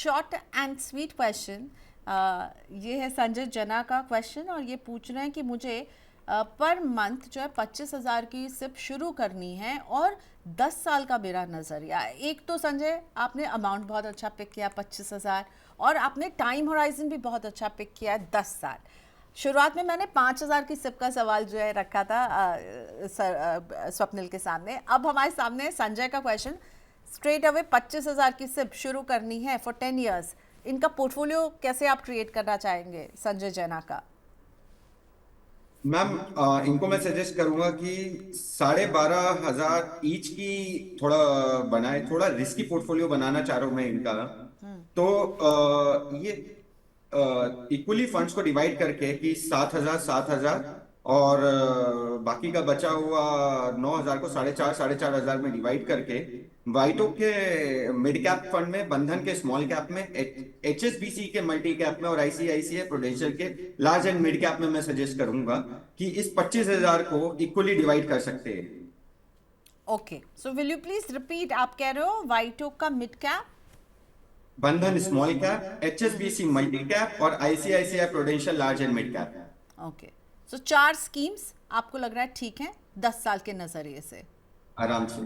Short and sweet question. ये है संजय जना का क्वेश्चन और ये पूछ रहे हैं कि मुझे पर मंथ जो है 25,000 की सिप शुरू करनी है और 10 साल का मेरा नज़रिया। एक तो संजय आपने अमाउंट बहुत अच्छा पिक किया 25,000 और आपने टाइम होराइजन भी बहुत अच्छा पिक किया है 10 साल। शुरुआत में मैंने 5,000 की सिप का सवाल जो है रखा था स्वप्निल के सामने। अब हमारे सामने संजय का क्वेश्चन स्ट्रेट अवे 25,000 की सिप शुरू करनी है फॉर 10 ईयर्स। इनका पोर्टफोलियो कैसे आप क्रिएट करना चाहेंगे संजय जैना का? मैम, इनको मैं सजेस्ट करूंगा कि 12,500 ईच की थोड़ा बनाए। थोड़ा रिस्की पोर्टफोलियो बनाना चाह रहा हूं मैं इनका। तो ये इक्वली फंड्स को डिवाइड करके कि 7,000 7,000 और बाकी का बचा हुआ 9,000 को 4,500 में डिवाइड करके वाइटो के मिड कैप फंड में, बंधन के स्मॉल कैप में, एचएसबीसी के मल्टी कैप में और आईसीआईसीआई प्रूडेंशियल के लार्ज एंड मिड कैप में मैं सजेस्ट करूंगा कि इस 25,000 को इक्वली डिवाइड कर सकते हैं। Okay, so will you please repeat, आप कह रहे हो वाइटो का mid cap, Bandhan small cap, HSBC multi cap और ICICI prudential large and mid cap. Okay, so 4 schemes आपको लग रहा है ठीक है 10 साल के नजरिए से? आराम से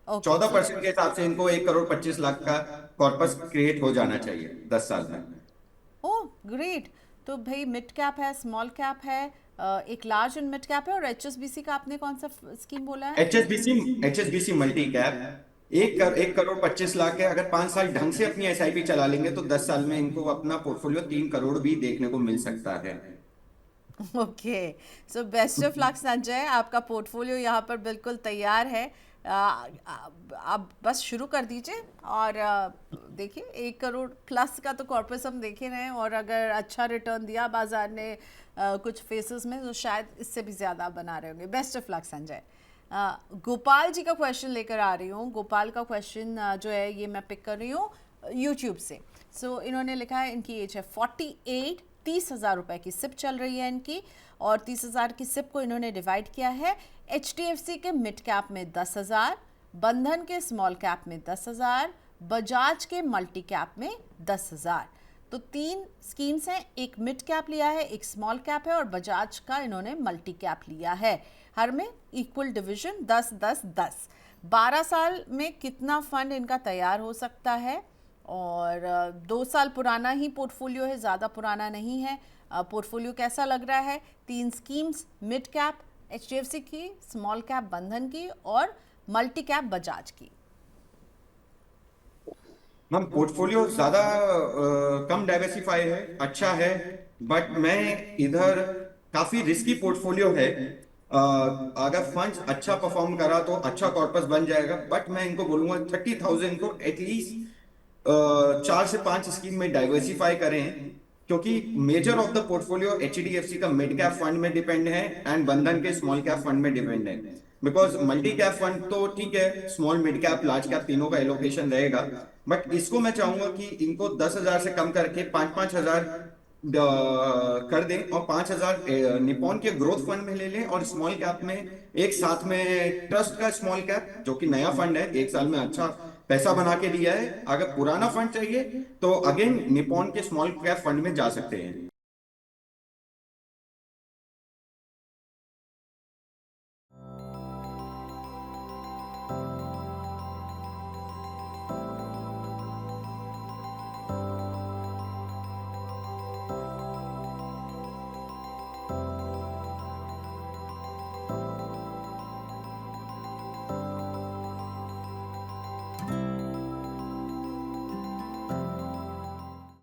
ओके, सो 14% के हिसाब से इनको 1,25,00,000 का कॉर्पस क्रिएट हो जाना चाहिए 10 साल में। Oh great. तो भाई मिड कैप है, स्मॉल कैप है, एक लार्ज एंड मिड कैप है, और एचएसबीसी का आपने कौन सा स्कीम बोला है? एचएसबीसी एचएसबीसी मल्टी कैप 1,25,00,000 है। अगर 5 साल ढंग से अपनी एसआईपी चला लेंगे तो 10 साल में इनको अपना पोर्टफोलियो 3 करोड़ भी देखने को मिल सकता है। Okay, so best of luck Sanjay, आपका पोर्टफोलियो यहाँ पर बिल्कुल तैयार है। आप बस शुरू कर दीजिए और देखिए 1 करोड़ प्लस का तो कॉर्पस हम देखे रहे हैं, और अगर अच्छा रिटर्न दिया बाजार ने कुछ फेसेस में तो शायद इससे भी ज़्यादा बना रहे होंगे। Best of luck Sanjay. Gopal ji का क्वेश्चन लेकर आ रही हूँ। गोपाल का क्वेश्चन जो है ये मैं पिक कर रही हूँ यूट्यूब से। सो इन्होंने लिखा है इनकी एज है 48, 30,000 रुपये की सिप चल रही है इनकी, और 30,000 की सिप को इन्होंने डिवाइड किया है एचडीएफसी के मिड कैप में 10,000, बंधन के स्मॉल कैप में 10,000, बजाज के मल्टी कैप में 10,000। तो 3 स्कीम्स हैं, एक मिड कैप लिया है, एक स्मॉल कैप है, और बजाज का इन्होंने मल्टी कैप लिया है। हर में इक्वल डिवीजन 10 10 10। 12 साल में कितना फंड इनका तैयार हो सकता है? और 2 साल पुराना ही पोर्टफोलियो है, ज़्यादा पुराना नहीं है। पोर्टफोलियो कैसा लग रहा है? 3 स्कीम्स, मिड कैप एचडीएफसी की, स्मॉल कैप बंधन की, और मल्टी कैप बजाज की। मैम, पोर्टफोलियो ज्यादा कम डाइवर्सिफाई है, अच्छा है, बट मैं इधर काफी रिस्की पोर्टफोलियो है। अगर फंड्स अच्छा परफॉर्म करा तो अच्छा कॉर्पस बन जाएगा, बट मैं इनको बोलूंगा 30,000 को एटलीस्ट 4 से 5 स्कीम में डाइवर्सिफाई करें, क्योंकि measure of the portfolio HDFC का मिड कैप फंड में डिपेंड है एंड बंधन के स्मॉल कैप फंड में डिपेंड है। बिकॉज मल्टी कैप फंड तो ठीक है, small mid cap large cap तीनों का एलोकेशन रहेगा, बट इसको मैं चाहूंगा कि इनको 10,000 से कम करके 5,500 कर दें और 5,000 निपॉन के ग्रोथ फंड में ले लें, और स्मॉल कैप में एक साथ में ट्रस्ट का स्मॉल कैप जो कि नया फंड है, 1 साल में अच्छा पैसा बना के दिया है। अगर पुराना फंड चाहिए तो अगेन निपॉन के स्मॉल कैप फंड में जा सकते हैं।